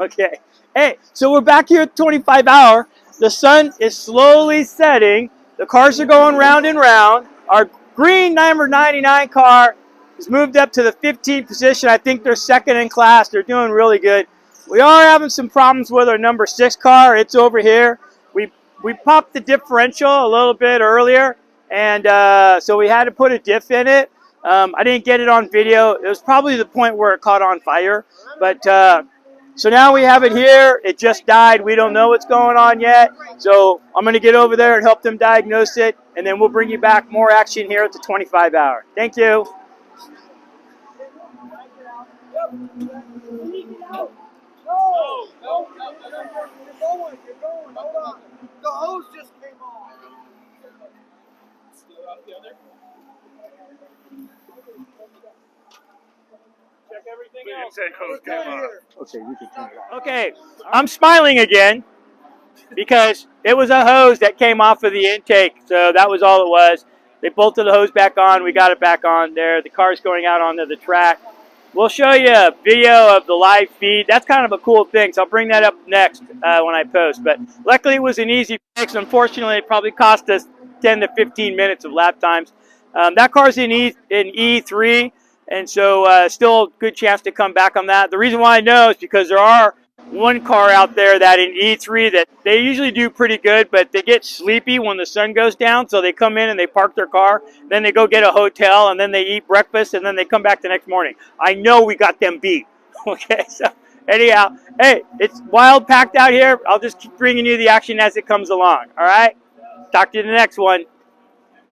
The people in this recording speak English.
Okay. Hey, so we're back here at 25 hour. The sun is slowly setting. The cars are going round and round. Our green number 99 car has moved up to the 15th position. I think they're second in class. They're doing really good. We are having some problems with our number 6 car. It's over here. We popped the differential a little bit earlier, and so we had to put a diff in it. I didn't get it on video. It was probably the point where it caught on fire. But so now we have it here. It just died. We don't know what's going on yet. So I'm going to get over there and help them diagnose it, and then we'll bring you back more action here at the 25 hour. Thank you. The hose just came on. Check everything else. Okay, I'm smiling again because it was a hose that came off of the intake, so that was all it was. They bolted the hose back on. We got it back on there. The car's going out onto the track. We'll show you a video of the live feed. That's kind of a cool thing, so I'll bring that up next when I post. But luckily, it was an easy fix. Unfortunately, it probably cost us 10 to 15 minutes of lap times. That car's in E3, and so still a good chance to come back on that. The reason why I know is because there are one car out there that in E3 that they usually do pretty good, but they get sleepy when the sun goes down, so they come in and they park their car, then they go get a hotel, and then they eat breakfast, and then they come back the next morning. I know we got them beat. Okay, so anyhow, hey, it's wild packed out here. I'll just keep bringing you the action as it comes along, all right? Talk to you in the next one.